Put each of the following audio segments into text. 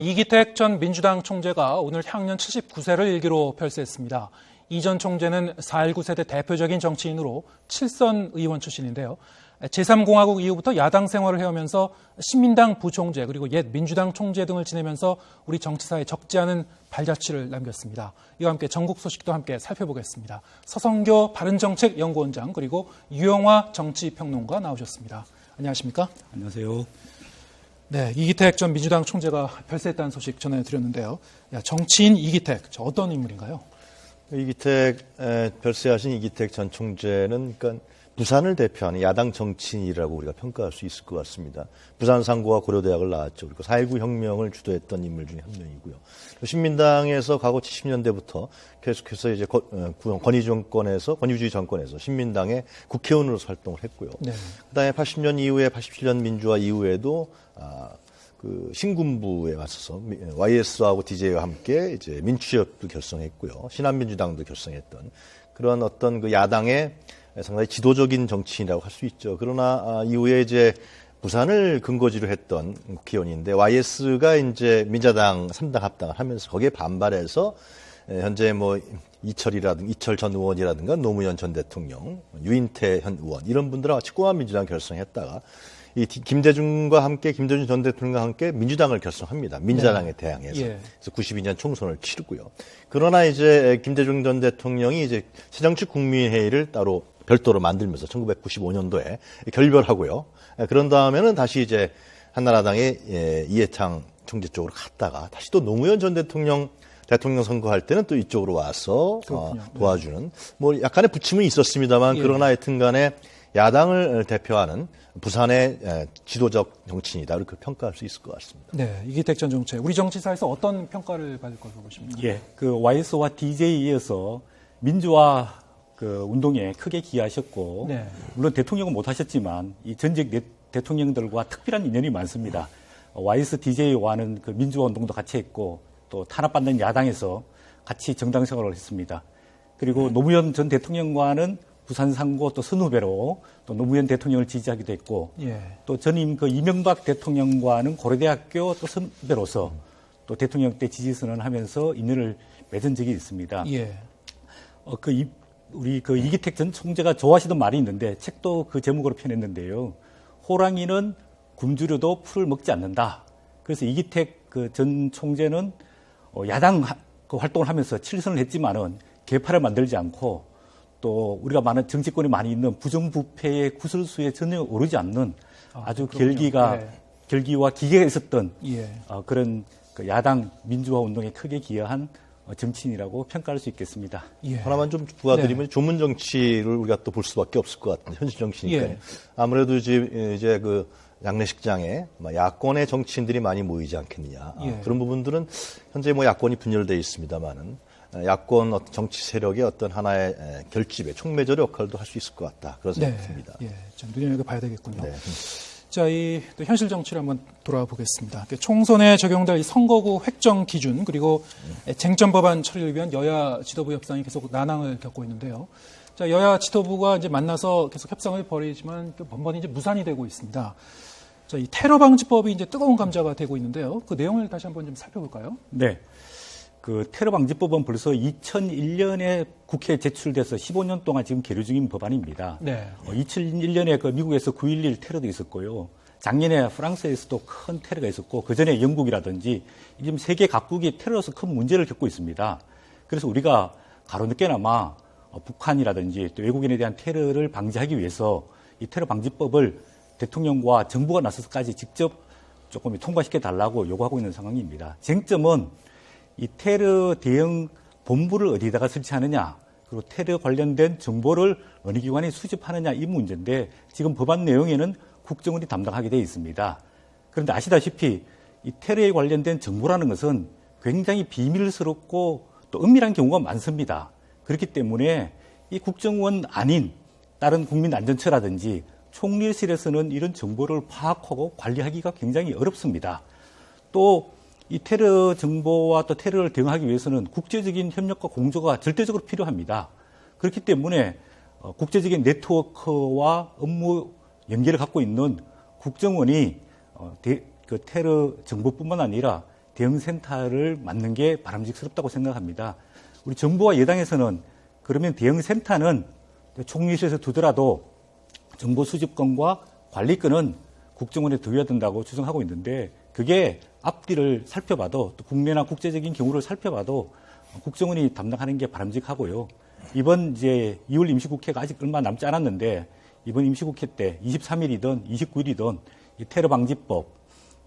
이기택 전 민주당 총재가 오늘 향년 79세를 일기로 별세했습니다. 이 전 총재는 4.19 세대 대표적인 정치인으로 7선 의원 출신인데요. 제3공화국 이후부터 야당 생활을 해오면서 신민당 부총재 그리고 옛 민주당 총재 등을 지내면서 우리 정치사에 적지 않은 발자취를 남겼습니다. 이와 함께 전국 소식도 함께 살펴보겠습니다. 서성교 바른정책연구원장 그리고 유영화 정치평론가 나오셨습니다. 안녕하십니까? 안녕하세요. 네, 이기택 전 민주당 총재가 별세했다는 소식 전해드렸는데요. 정치인 이기택, 어떤 인물인가요? 이기택 별세하신 이기택 전 총재는 그러니까 부산을 대표하는 야당 정치인이라고 우리가 평가할 수 있을 것 같습니다. 부산 상고와 고려대학을 나왔죠. 그리고 4.19 혁명을 주도했던 인물 중에 한 명이고요. 신민당에서 과거 70년대부터 계속해서 이제 권위주의 정권에서 신민당의 국회의원으로서 활동을 했고요. 네. 그다음에 80년 이후에 87년 민주화 이후에도 신군부에 와서서 YS하고 DJ와 함께 이제 민추협도 결성했고요. 신한민주당도 결성했던 그런 어떤 그 야당의 상당히 지도적인 정치인이라고 할 수 있죠. 그러나 이후에 이제 부산을 근거지로 했던 국회의원인데 YS가 이제 민자당 3당 합당을 하면서 거기에 반발해서 현재 이철 전 의원이라든가 노무현 전 대통령, 유인태 현 의원 이런 분들하고 같이 꼬마민주당 결성했다가 이 김대중과 함께 김대중 전 대통령과 함께 민주당을 결성합니다. 민자당에 대항해서. 그래서 92년 총선을 치르고요. 그러나 이제 김대중 전 대통령이 이제 새정치국민회의를 따로 별도로 만들면서 1995년도에 결별하고요. 그런 다음에는 다시 이제 한나라당의 이해창 총재 쪽으로 갔다가 다시 또 노무현 전 대통령 선거할 때는 또 이쪽으로 와서 도와주는 약간의 부침은 있었습니다만 그러나 하여튼 간에 야당을 대표하는 부산의 지도적 정치인이다 이렇게 평가할 수 있을 것 같습니다. 네, 이기택 전 총재 우리 정치사에서 어떤 평가를 받을 것으로 보십니까? 그 YS와 DJ에 이어서 민주화 운동에 크게 기여하셨고 물론 대통령은 못하셨지만 이 전직 대통령들과 특별한 인연이 많습니다. YS, DJ와는 그 민주화 운동도 같이 했고 또 탄압받는 야당에서 같이 정당 생활을 했습니다. 그리고 노무현 전 대통령과는 부산 상고 또 선후배로 또 노무현 대통령을 지지하기도 했고 또 전임 이명박 대통령과는 고려대학교 또 선배로서 또 대통령 때 지지선언을 하면서 인연을 맺은 적이 있습니다. 우리 이기택 전 총재가 좋아하시던 말이 있는데 책도 그 제목으로 펴냈는데요. 호랑이는 굶주려도 풀을 먹지 않는다. 그래서 이기택 전 총재는 야당 활동을 하면서 7선을 했지만은 개파를 만들지 않고 또 우리가 많은 정치권이 많이 있는 부정부패의 구설수에 전혀 오르지 않는 아주 결기와 기계가 있었던 그런 야당 민주화 운동에 크게 기여한 정치인이라고 평가할 수 있겠습니다. 하나만 좀 부과드리면 조문 정치를 우리가 또 볼 수밖에 없을 것 같은데 현실 정치니까요. 아무래도 이제 그 장례식장에 야권의 정치인들이 많이 모이지 않겠느냐. 그런 부분들은 현재 야권이 분열되어 있습니다만은 야권 정치 세력의 어떤 하나의 결집의 촉매절의 역할도 할 수 있을 것 같다. 그런 생각이 듭니다. 좀 눈여겨봐야 되겠군요. 자, 또 현실 정치를 한번 돌아보겠습니다. 총선에 적용될 이 선거구 획정 기준 그리고 쟁점 법안 처리를 위한 여야 지도부 협상이 계속 난항을 겪고 있는데요. 자, 여야 지도부가 이제 만나서 계속 협상을 벌이지만 번번이 이제 무산이 되고 있습니다. 자, 이 테러 방지법이 이제 뜨거운 감자가 되고 있는데요. 그 내용을 다시 한번 좀 살펴볼까요? 네. 그 테러 방지법은 벌써 2001년에 국회에 제출돼서 15년 동안 지금 계류 중인 법안입니다. 2001년에 미국에서 9.11 테러도 있었고요. 작년에 프랑스에서도 큰 테러가 있었고 그전에 영국이라든지 지금 세계 각국이 테러로서 큰 문제를 겪고 있습니다. 그래서 우리가 가로늦게나마 북한이라든지 또 외국인에 대한 테러를 방지하기 위해서 이 테러 방지법을 대통령과 정부가 나서서까지 직접 조금 통과시켜 달라고 요구하고 있는 상황입니다. 쟁점은 이 테러 대응 본부를 어디다가 설치하느냐, 그리고 테러 관련된 정보를 어느 기관에 수집하느냐 이 문제인데 지금 법안 내용에는 국정원이 담당하게 되어 있습니다. 그런데 아시다시피 이 테러에 관련된 정보라는 것은 굉장히 비밀스럽고 또 은밀한 경우가 많습니다. 그렇기 때문에 이 국정원 아닌 다른 국민안전처라든지 총리실에서는 이런 정보를 파악하고 관리하기가 굉장히 어렵습니다. 또 이 테러 정보와 또 테러를 대응하기 위해서는 국제적인 협력과 공조가 절대적으로 필요합니다. 그렇기 때문에 국제적인 네트워크와 업무 연계를 갖고 있는 국정원이 그 테러 정보뿐만 아니라 대응센터를 만든 게 바람직스럽다고 생각합니다. 우리 정부와 여당에서는 그러면 대응센터는 총리실에서 두더라도 정보 수집권과 관리권은 국정원에 두어야 된다고 주장하고 있는데 그게 앞뒤를 살펴봐도 또 국내나 국제적인 경우를 살펴봐도 국정원이 담당하는 게 바람직하고요. 이번 이제 2월 임시국회가 아직 얼마 남지 않았는데 이번 임시국회 때 23일이든 29일이든 이 테러 방지법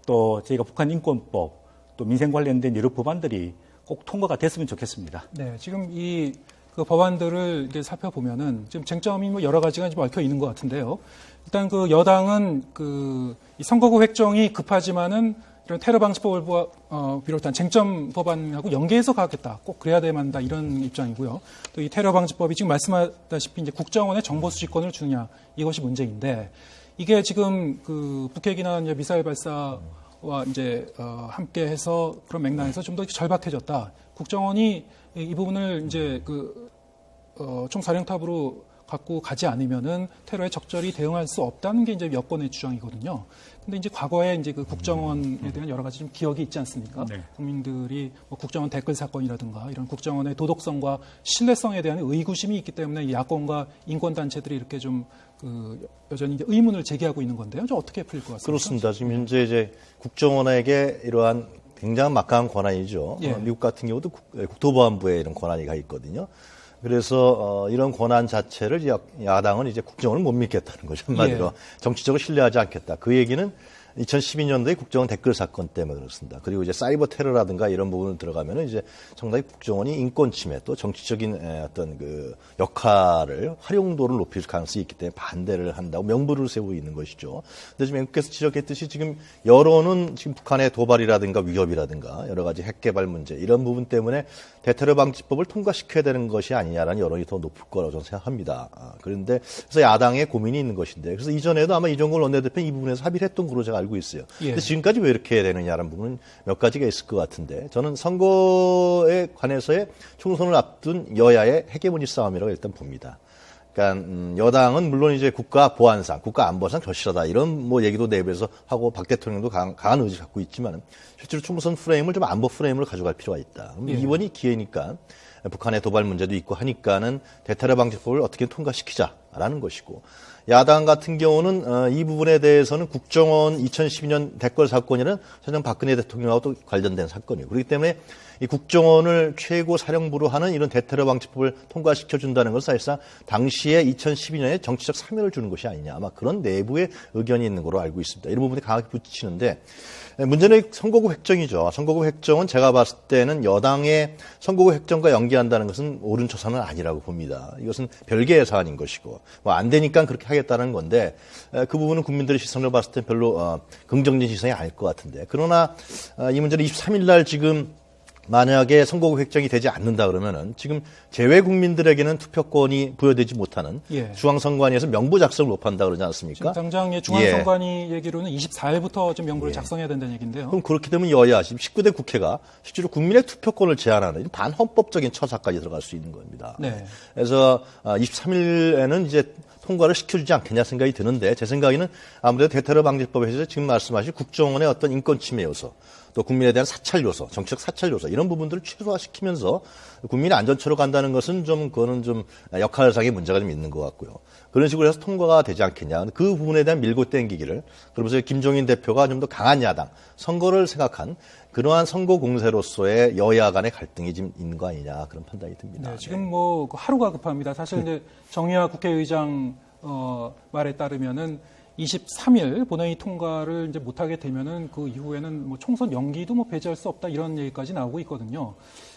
또 저희가 북한 인권법 또 민생 관련된 여러 법안들이 꼭 통과가 됐으면 좋겠습니다. 네, 지금 그 법안들을 이렇게 살펴보면은 지금 쟁점이 뭐 여러 가지가 좀 얽혀 있는 것 같은데요. 일단 그 여당은 이 선거구 획정이 급하지만은 이런 테러 방지법을 비롯한 쟁점 법안하고 연계해서 가겠다. 꼭 그래야 돼만다 이런 입장이고요. 또 이 테러 방지법이 지금 말씀하다시피 이제 국정원에 정보 수집권을 주느냐 이것이 문제인데 이게 지금 그 북핵이나 이제 미사일 발사와 이제 함께해서 그런 맥락에서 좀 더 절박해졌다. 국정원이 이 부분을 이제 총사령탑으로 갖고 가지 않으면은 테러에 적절히 대응할 수 없다는 게 이제 여권의 주장이거든요. 근데 이제 과거에 이제 그 국정원에 대한 여러 가지 좀 기억이 있지 않습니까? 네. 국민들이 뭐 국정원 댓글 사건이라든가 이런 국정원의 도덕성과 신뢰성에 대한 의구심이 있기 때문에 야권과 인권단체들이 이렇게 좀 여전히 이제 의문을 제기하고 있는 건데요. 좀 어떻게 풀릴 것 같습니까? 그렇습니다. 지금 현재 이제 국정원에게 이러한 굉장히 막강한 권한이죠. 예. 미국 같은 경우도 국토보안부에 이런 권한이 가 있거든요. 그래서 이런 권한 자체를 야당은 이제 국정원을 못 믿겠다는 거죠. 한마디로 정치적으로 신뢰하지 않겠다. 그 얘기는 2012년도에 국정원 댓글 사건 때문에 그렇습니다. 그리고 이제 사이버 테러라든가 이런 부분을 들어가면은 이제 상당히 국정원이 인권 침해 또 정치적인 어떤 그 역할을 활용도를 높일 가능성이 있기 때문에 반대를 한다고 명분을 세우고 있는 것이죠. 근데 지금 앵커께서 지적했듯이 지금 여론은 지금 북한의 도발이라든가 위협이라든가 여러 가지 핵 개발 문제 이런 부분 때문에 대테러 방지법을 통과시켜야 되는 것이 아니냐라는 여론이 더 높을 거라고 저는 생각합니다. 그런데 그래서 야당의 고민이 있는 것인데 그래서 이전에도 아마 이정걸 원내대표는 이 부분에서 합의를 했던 걸로 제가 알고 있어요. 근데 지금까지 왜 이렇게 해야 되느냐라는 부분은 몇 가지가 있을 것 같은데 저는 선거에 관해서의 총선을 앞둔 여야의 헤게모니 싸움이라고 일단 봅니다. 그러니까 여당은 물론 이제 국가 보안상, 국가 안보상 절실하다 이런 뭐 얘기도 내부에서 하고 박 대통령도 강한 의지 갖고 있지만 실제로 총선 프레임을 좀 안보 프레임으로 가져갈 필요가 있다. 그럼 이번이 기회니까 북한의 도발 문제도 있고 하니까는 대테러 방지법을 어떻게 통과시키자라는 것이고 야당 같은 경우는 이 부분에 대해서는 국정원 2012년 댓글 사건이라는 사실상 박근혜 대통령하고 또 관련된 사건이고 그렇기 때문에 이 국정원을 최고 사령부로 하는 이런 대테러 방지법을 통과시켜준다는 것은 사실상 당시에 2012년에 정치적 사면을 주는 것이 아니냐 아마 그런 내부의 의견이 있는 걸로 알고 있습니다. 이런 부분이 강하게 부딪히는데 문제는 선거구 획정이죠. 선거구 획정은 제가 봤을 때는 여당의 선거구 획정과 연계한다는 것은 옳은 처사는 아니라고 봅니다. 이것은 별개의 사안인 것이고 뭐 안 되니까 그렇게 하겠다는 건데 그 부분은 국민들의 시선을 봤을 때 별로 긍정적인 시선이 아닐 것 같은데 그러나 이 문제는 23일 날 지금 만약에 선거구 획정이 되지 않는다 그러면은 지금 재외 국민들에게는 투표권이 부여되지 못하는 중앙선관위에서 명부 작성을 못 한다 그러지 않습니까? 지금 당장 중앙선관위 얘기로는 24일부터 좀 명부를 작성해야 된다는 얘기인데요. 그럼 그렇게 되면 여야 지금 19대 국회가 실제로 국민의 투표권을 제한하는 반헌법적인 처사까지 들어갈 수 있는 겁니다. 네. 그래서 23일에는 이제 통과를 시켜주지 않겠냐 생각이 드는데 제 생각에는 아무래도 대테러 방지법에서 지금 말씀하신 국정원의 어떤 인권 침해 요소 또 국민에 대한 사찰 요소, 정치적 사찰 요소 이런 부분들을 최소화시키면서 국민의 안전처로 간다는 것은 그거는 좀 역할상의 문제가 좀 있는 것 같고요. 그런 식으로 해서 통과가 되지 않겠냐. 그 부분에 대한 밀고 땡기기를 그러면서 김종인 대표가 좀 더 강한 야당, 선거를 생각한 그러한 선거 공세로서의 여야 간의 갈등이 지금 있는 거 아니냐 그런 판단이 듭니다. 네, 지금 뭐 하루가 급합니다. 사실 이제 정의화 국회의장 말에 따르면은 23일 본회의 통과를 이제 못하게 되면은 그 이후에는 뭐 총선 연기도 뭐 배제할 수 없다 이런 얘기까지 나오고 있거든요.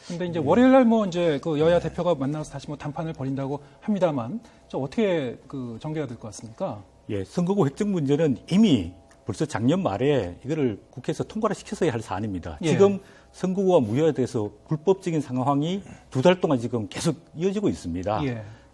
근데 이제 월요일 날 뭐 이제 그 여야 대표가 만나서 다시 뭐 담판을 벌인다고 합니다만 저 어떻게 전개가 될 것 같습니까? 예, 선거구 획정 문제는 이미 벌써 작년 말에 이거를 국회에서 통과를 시켰어야 할 사안입니다. 지금 선거구와 무효에 대해서 불법적인 상황이 2달 동안 지금 계속 이어지고 있습니다.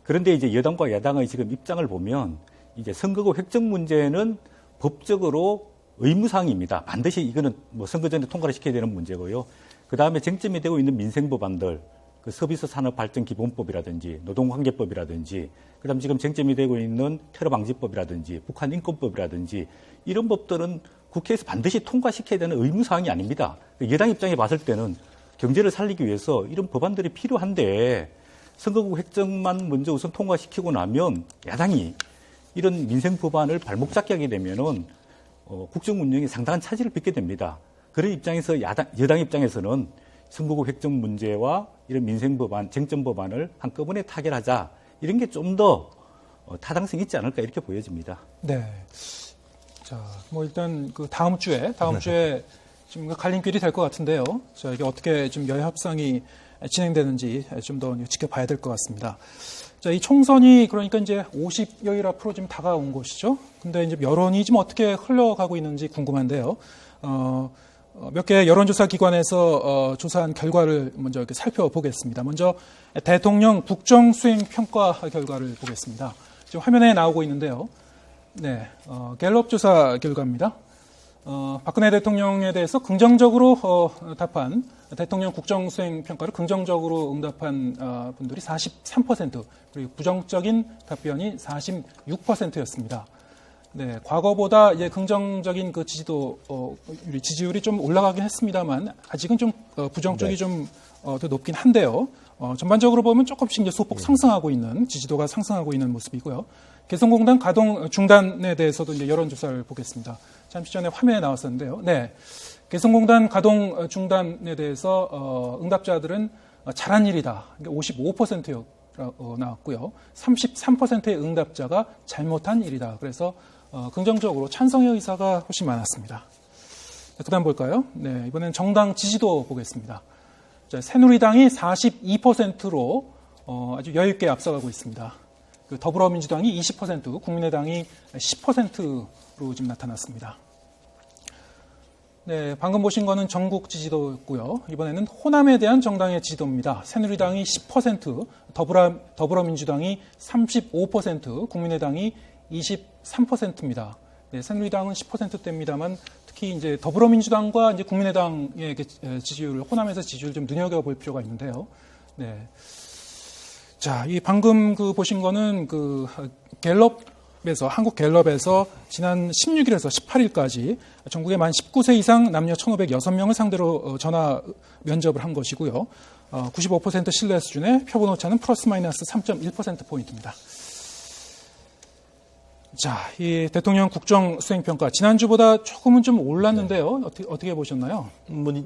그런데 이제 여당과 야당의 지금 입장을 보면 이제 선거구 획정 문제는 법적으로 의무사항입니다. 반드시 이거는 뭐 선거 전에 통과를 시켜야 되는 문제고요. 그 다음에 쟁점이 되고 있는 민생 법안들, 그 서비스 산업 발전 기본법이라든지 노동관계법이라든지, 그 다음 지금 쟁점이 되고 있는 테러 방지법이라든지 북한 인권법이라든지 이런 법들은 국회에서 반드시 통과시켜야 되는 의무사항이 아닙니다. 여당 입장에 봤을 때는 경제를 살리기 위해서 이런 법안들이 필요한데 선거구 획정만 먼저 우선 통과시키고 나면 야당이 이런 민생 법안을 발목 잡게 하게 되면은 국정 운영에 상당한 차질을 빚게 됩니다. 그런 입장에서 여당 입장에서는 선거구 획정 문제와 이런 민생 법안, 쟁점 법안을 한꺼번에 타결하자 이런 게 좀 더 타당성이 있지 않을까 이렇게 보여집니다. 네. 자, 뭐 일단 그 다음 주에 지금 갈림길이 될 것 같은데요. 자, 이게 어떻게 좀 여야 협상이 진행되는지 좀 더 지켜봐야 될 것 같습니다. 자, 이 총선이 그러니까 이제 50여일 앞으로 지금 다가온 것이죠. 근데 이제 여론이 지금 어떻게 흘러가고 있는지 궁금한데요. 몇 개 여론조사 기관에서 조사한 결과를 먼저 이렇게 살펴보겠습니다. 먼저 대통령 국정 수행 평가 결과를 보겠습니다. 지금 화면에 나오고 있는데요. 네, 갤럽 조사 결과입니다. 박근혜 대통령에 대해서 긍정적으로 답한 대통령 국정 수행 평가를 긍정적으로 응답한 분들이 43%, 그리고 부정적인 답변이 46%였습니다. 네, 과거보다 이제 긍정적인 그 지지율이 좀 올라가긴 했습니다만 아직은 좀 부정 쪽이 좀 더 높긴 한데요. 전반적으로 보면 조금씩 이제 소폭 상승하고 있는 지지도가 상승하고 있는 모습이고요. 개성공단 가동 중단에 대해서도 이제 여론조사를 보겠습니다. 잠시 전에 화면에 나왔었는데요. 네, 개성공단 가동 중단에 대해서 응답자들은 잘한 일이다. 55% 나왔고요. 33%의 응답자가 잘못한 일이다. 그래서 긍정적으로 찬성의 의사가 훨씬 많았습니다. 그다음 볼까요? 네, 이번엔 정당 지지도 보겠습니다. 자, 새누리당이 42%로 아주 여유 있게 앞서가고 있습니다. 그 더불어민주당이 20%, 국민의당이 10%로 지금 나타났습니다. 네, 방금 보신 거는 전국 지지도였고요. 이번에는 호남에 대한 정당의 지지도입니다. 새누리당이 10%, 더불어민주당이 35%, 국민의당이 23%입니다. 네, 새누리당은 10%대입니다만 특히 이제 더불어민주당과 이제 국민의당의 지지율, 호남에서 지지율 좀 눈여겨볼 필요가 있는데요. 네. 자, 이 방금 그 보신 거는 그 한국 갤럽에서 지난 16일에서 18일까지 전국의 만 19세 이상 남녀 1,506명을 상대로 전화 면접을 한 것이고요. 95% 신뢰 수준의 표본 오차는 플러스 마이너스 3.1%포인트입니다. 자, 이 대통령 국정 수행평가 지난주보다 조금은 좀 올랐는데요. 어떻게 보셨나요?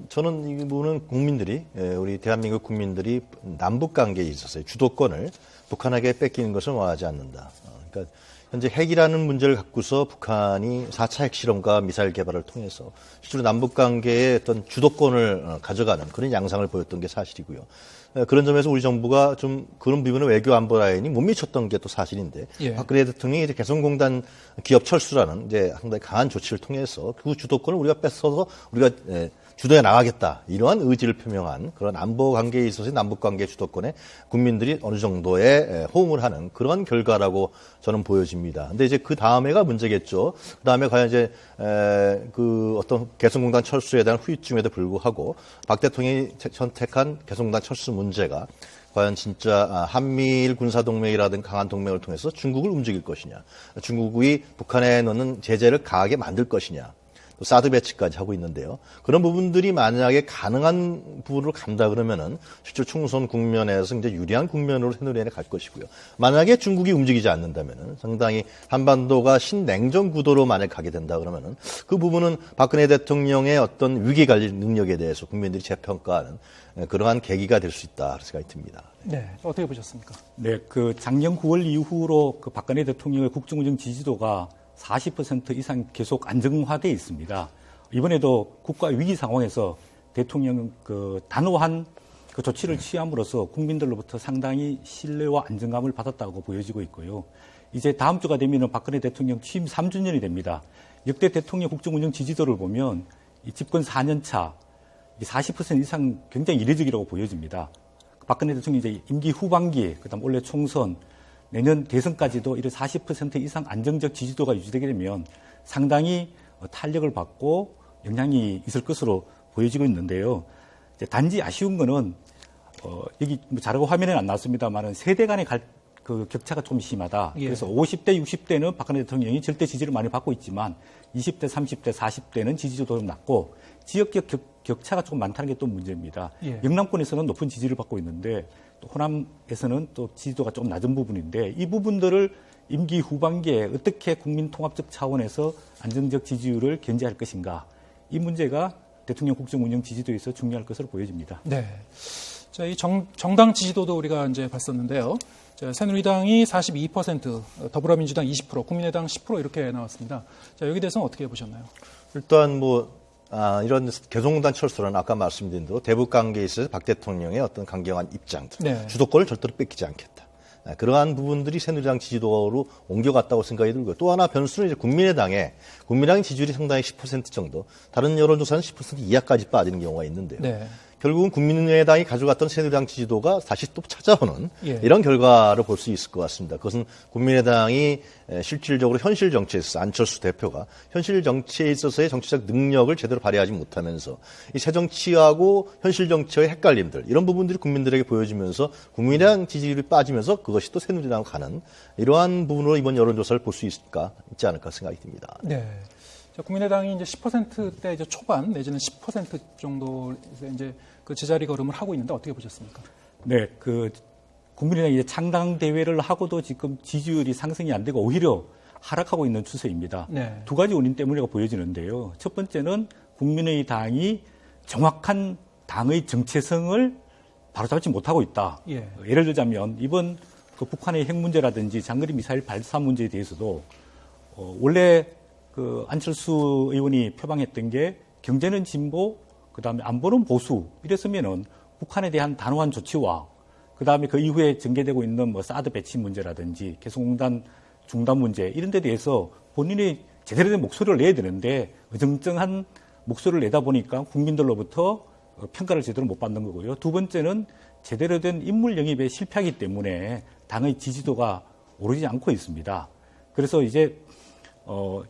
저는 이 부분은 국민들이, 우리 대한민국 국민들이 남북 관계에 있어서의 주도권을 북한에게 뺏기는 것을 원하지 않는다. 그러니까 현재 핵이라는 문제를 갖고서 북한이 4차 핵실험과 미사일 개발을 통해서 실제로 남북 관계의 어떤 주도권을 가져가는 그런 양상을 보였던 게 사실이고요. 그런 점에서 우리 정부가 좀 그런 부분에 외교 안보 라인이 못 미쳤던 게 또 사실인데, 예. 박근혜 대통령이 이제 개성공단 기업 철수라는 이제 상당히 강한 조치를 통해서 그 주도권을 우리가 뺏어서 우리가 주도해 나가겠다, 이러한 의지를 표명한 그런 안보 관계에 있어서의 남북 관계 주도권에 국민들이 어느 정도의 호응을 하는 그런 결과라고 저는 보여집니다. 근데 이제 그 다음에가 문제겠죠. 그 다음에 과연 이제 그 어떤 개성공단 철수에 대한 후유증에도 불구하고 박 대통령이 선택한 개성공단 철수 문제가 과연 진짜 한미일 군사동맹이라든 강한 동맹을 통해서 중국을 움직일 것이냐, 중국이 북한에 넣는 제재를 강하게 만들 것이냐, 또 사드 배치까지 하고 있는데요. 그런 부분들이 만약에 가능한 부분으로 간다 그러면은 실제 총선 국면에서 이제 유리한 국면으로 새누리당에 갈 것이고요. 만약에 중국이 움직이지 않는다면은 상당히 한반도가 신냉전 구도로 만약 가게 된다 그러면은 그 부분은 박근혜 대통령의 어떤 위기 관리 능력에 대해서 국민들이 재평가하는 그러한 계기가 될 수 있다 생각이 듭니다. 네, 어떻게 보셨습니까? 네, 그 작년 9월 이후로 그 박근혜 대통령의 국정운영 지지도가 40% 이상 계속 안정화되어 있습니다. 이번에도 국가 위기 상황에서 대통령 그 단호한 그 조치를 취함으로써 국민들로부터 상당히 신뢰와 안정감을 받았다고 보여지고 있고요. 이제 다음 주가 되면은 박근혜 대통령 취임 3주년이 됩니다. 역대 대통령 국정운영 지지도를 보면 이 집권 4년 차 40% 이상 굉장히 이례적이라고 보여집니다. 박근혜 대통령이 이제 임기 후반기, 그다음 올해 총선, 내년 대선까지도 이런 40% 이상 안정적 지지도가 유지되게 되면 상당히 탄력을 받고 영향이 있을 것으로 보여지고 있는데요. 이제 단지 아쉬운 거는 여기 자료가 화면에는 안 나왔습니다만은 세대 간의 그 격차가 좀 심하다. 예. 그래서 50대, 60대는 박근혜 대통령이 절대 지지를 많이 받고 있지만 20대, 30대, 40대는 지지도도 좀 낮고 지역적 격차가 조금 많다는 게 또 문제입니다. 예. 영남권에서는 높은 지지를 받고 있는데 또 호남에서는 또 지지도가 좀 낮은 부분인데 이 부분들을 임기 후반기에 어떻게 국민 통합적 차원에서 안정적 지지율을 견제할 것인가 이 문제가 대통령 국정 운영 지지도에서 중요할 것으로 보여집니다. 네. 자, 이 정당 지지도도 우리가 이제 봤었는데요. 자, 새누리당이 42%, 더불어민주당 20%, 국민의당 10% 이렇게 나왔습니다. 자, 여기 대해서는 어떻게 보셨나요? 일단 이런 개성공단 철수는 아까 말씀드린 대로 대북 관계에 있어서 박 대통령의 어떤 강경한 입장들, 네. 주도권을 절대로 뺏기지 않겠다. 그러한 부분들이 새누리당 지지도로 옮겨갔다고 생각이 들고요. 또 하나 변수는 이제 국민의당 지지율이 상당히 10% 정도, 다른 여론조사는 10% 이하까지 빠지는 경우가 있는데요. 네. 결국은 국민의당이 가져갔던 새누리당 지지도가 다시 또 찾아오는 예. 이런 결과를 볼 수 있을 것 같습니다. 그것은 국민의당이 실질적으로 현실 정치에 있어서 안철수 대표가 현실 정치에 있어서의 정치적 능력을 제대로 발휘하지 못하면서 이 새정치하고 현실 정치의 헷갈림들 이런 부분들이 국민들에게 보여지면서 국민의당 지지율이 빠지면서 그것이 또 새누리당으로 가는 이러한 부분으로 이번 여론조사를 볼 수 있지 않을까 생각이 듭니다. 네. 자, 국민의당이 이제 10%대 이제 초반 내지는 10% 정도 이제 그 제자리 걸음을 하고 있는데 어떻게 보셨습니까? 네, 국민의당이 이제 창당 대회를 하고도 지금 지지율이 상승이 안 되고 오히려 하락하고 있는 추세입니다. 네. 두 가지 원인 때문에 보여지는데요. 첫 번째는 국민의당이 정확한 당의 정체성을 바로잡지 못하고 있다. 예. 예를 들자면 이번 그 북한의 핵 문제라든지 장거리 미사일 발사 문제에 대해서도 원래 그 안철수 의원이 표방했던 게 경제는 진보, 그다음에 안보는 보수 이랬으면은 북한에 대한 단호한 조치와 그다음에 그 이후에 전개되고 있는 뭐 사드 배치 문제라든지 개성공단 중단 문제 이런 데 대해서 본인이 제대로 된 목소리를 내야 되는데 어정쩡한 목소리를 내다 보니까 국민들로부터 평가를 제대로 못 받는 거고요. 두 번째는 제대로 된 인물 영입에 실패하기 때문에 당의 지지도가 오르지 않고 있습니다. 그래서 이제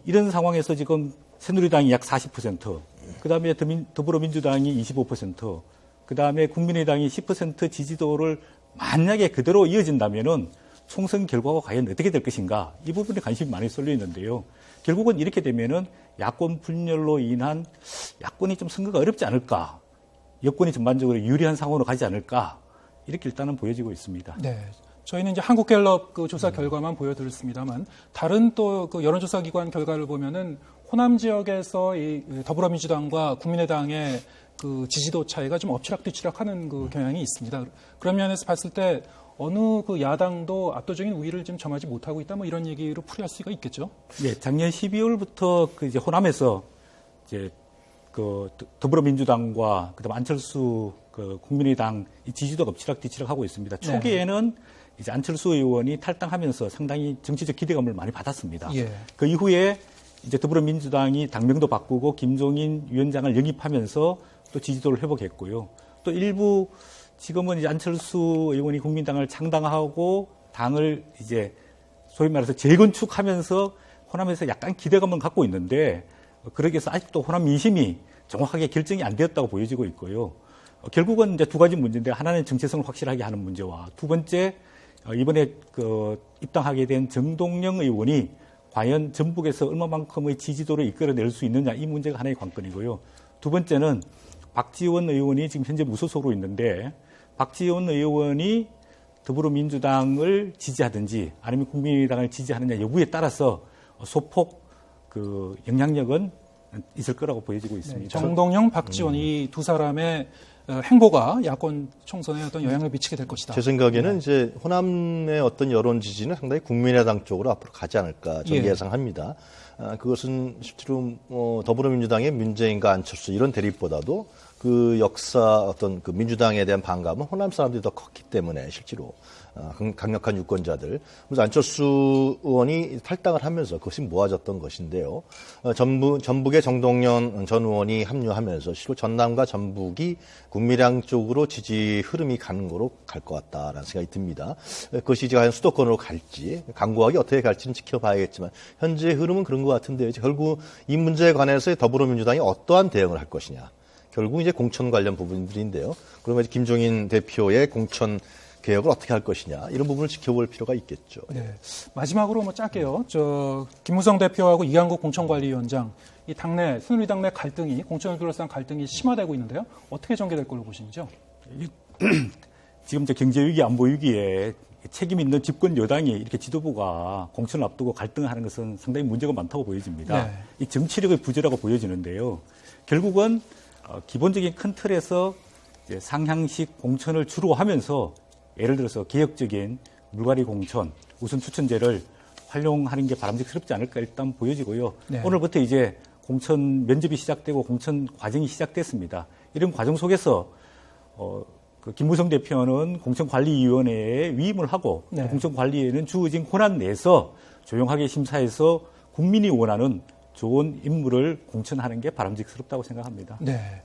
이런 상황에서 지금 새누리당이 약 40%, 그 다음에 더불어민주당이 25%, 그 다음에 국민의당이 10% 지지도를 만약에 그대로 이어진다면은 총선 결과가 과연 어떻게 될 것인가 이 부분에 관심이 많이 쏠려 있는데요. 결국은 이렇게 되면은 야권 분열로 인한 야권이 좀 선거가 어렵지 않을까, 여권이 전반적으로 유리한 상황으로 가지 않을까 이렇게 일단은 보여지고 있습니다. 네. 저희는 이제 한국갤럽 그 조사 결과만 보여드렸습니다만 다른 또 그 여론조사 기관 결과를 보면은 호남 지역에서 이 더불어민주당과 국민의당의 그 지지도 차이가 좀 엎치락뒤치락하는 그 경향이 있습니다. 그런 면에서 봤을 때 어느 그 야당도 압도적인 우위를 좀 점하지 못하고 있다, 뭐 이런 얘기로 풀이할 수가 있겠죠. 예, 작년 12월부터 그 이제 호남에서 이제 그 더불어민주당과 그다음 안철수 그 국민의당 이 지지도가 엎치락뒤치락 하고 있습니다. 초기에는 이제 안철수 의원이 탈당하면서 상당히 정치적 기대감을 많이 받았습니다. 예. 그 이후에 이제 더불어민주당이 당명도 바꾸고 김종인 위원장을 영입하면서 또 지지도를 회복했고요. 또 일부 지금은 이제 안철수 의원이 국민당을 창당하고 당을 이제 소위 말해서 재건축하면서 호남에서 약간 기대감을 갖고 있는데 그러기 위해서 아직도 호남 민심이 정확하게 결정이 안 되었다고 보여지고 있고요. 결국은 이제 두 가지 문제인데 하나는 정체성을 확실하게 하는 문제와 두 번째 이번에 그 입당하게 된 정동영 의원이 과연 전북에서 얼마만큼의 지지도를 이끌어낼 수 있느냐 이 문제가 하나의 관건이고요. 두 번째는 박지원 의원이 지금 현재 무소속으로 있는데 박지원 의원이 더불어민주당을 지지하든지 아니면 국민의당을 지지하느냐 여부에 따라서 소폭 그 영향력은 있을 거라고 보여지고 있습니다. 네, 정동영, 박지원 이 두 사람의 행보가 야권 총선에 어떤 영향을 미치게 될 것이다. 제 생각에는 이제 호남의 어떤 여론 지지는 상당히 국민의당 쪽으로 앞으로 가지 않을까 저는 예상합니다. 그것은 실제로 더불어민주당의 문재인과 안철수 이런 대립보다도 그 역사 어떤 그 민주당에 대한 반감은 호남 사람들이 더 컸기 때문에 실제로 강력한 유권자들. 그래서 안철수 의원이 탈당을 하면서 그것이 모아졌던 것인데요. 전북의 정동영 전 의원이 합류하면서 실로 전남과 전북이 국민의당 쪽으로 지지 흐름이 가는 거로 갈 것 같다라는 생각이 듭니다. 그것이 이제 과연 수도권으로 갈지 강구하기 어떻게 갈지는 지켜봐야겠지만 현재 흐름은 그런 것 같은데요. 결국 이 문제에 관해서 더불어민주당이 어떠한 대응을 할 것이냐. 결국 이제 공천 관련 부분들인데요. 그러면 김종인 대표의 공천 개혁을 어떻게 할 것이냐 이런 부분을 지켜볼 필요가 있겠죠. 네. 마지막으로 뭐 짧게요. 김무성 대표하고 이한국 공천관리위원장 이 당내 새누리당 내 갈등이 공천을 둘러싼 갈등이 심화되고 있는데요. 어떻게 전개될 걸로 보시는지요? 지금 경제 위기, 안보 위기에 책임 있는 집권 여당이 이렇게 지도부가 공천을 앞두고 갈등을 하는 것은 상당히 문제가 많다고 보여집니다. 네. 이 정치력의 부재라고 보여지는데요. 결국은 기본적인 큰 틀에서 이제 상향식 공천을 주로 하면서 예를 들어서 개혁적인 물갈이 공천, 우선 추천제를 활용하는 게 바람직스럽지 않을까 일단 보여지고요. 네. 오늘부터 이제 공천 면접이 시작되고 공천 과정이 시작됐습니다. 이런 과정 속에서 김무성 대표는 공천관리위원회에 위임을 하고 네. 공천관리위원회는 주어진 권한 내에서 조용하게 심사해서 국민이 원하는 좋은 인물을 공천하는 게 바람직스럽다고 생각합니다. 네.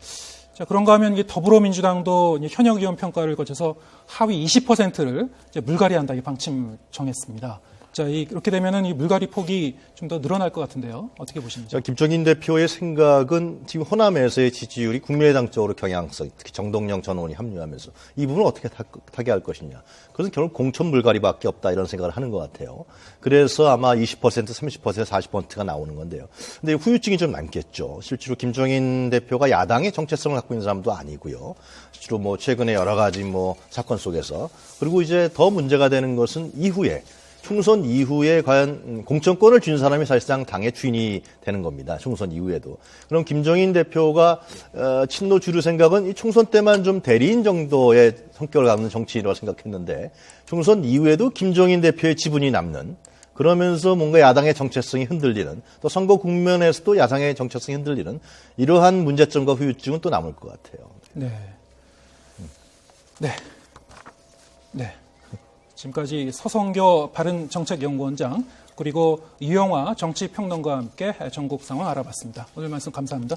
자, 그런가 하면 이게 더불어민주당도 현역 의원 평가를 거쳐서 하위 20%를 이제 물갈이한다 이 방침 정했습니다. 자, 이렇게 되면은 이 물갈이 폭이 좀 더 늘어날 것 같은데요. 어떻게 보십니까? 김종인 대표의 생각은 지금 호남에서의 지지율이 국민의당 쪽으로 경향성, 특히 정동영 전 의원이 합류하면서 이 부분을 어떻게 타개할 것이냐. 그것은 결국 공천 물갈이밖에 없다 이런 생각을 하는 것 같아요. 그래서 아마 20%, 30%, 40%가 나오는 건데요. 근데 후유증이 좀 남겠죠. 실제로 김종인 대표가 야당의 정체성을 갖고 있는 사람도 아니고요. 실제로 뭐 최근에 여러 가지 뭐 사건 속에서 그리고 이제 더 문제가 되는 것은 이후에 총선 이후에 과연 공천권을 준 사람이 사실상 당의 주인이 되는 겁니다. 총선 이후에도. 그럼 김종인 대표가 친노 주류 생각은 이 총선 때만 좀 대리인 정도의 성격을 갖는 정치인이라고 생각했는데 총선 이후에도 김종인 대표의 지분이 남는 그러면서 뭔가 야당의 정체성이 흔들리는 또 선거 국면에서도 야당의 정체성이 흔들리는 이러한 문제점과 후유증은 또 남을 것 같아요. 네. 네. 네. 지금까지 서성교 바른정책연구원장 그리고 이영화 정치평론가와 함께 전국 상황 알아봤습니다. 오늘 말씀 감사합니다.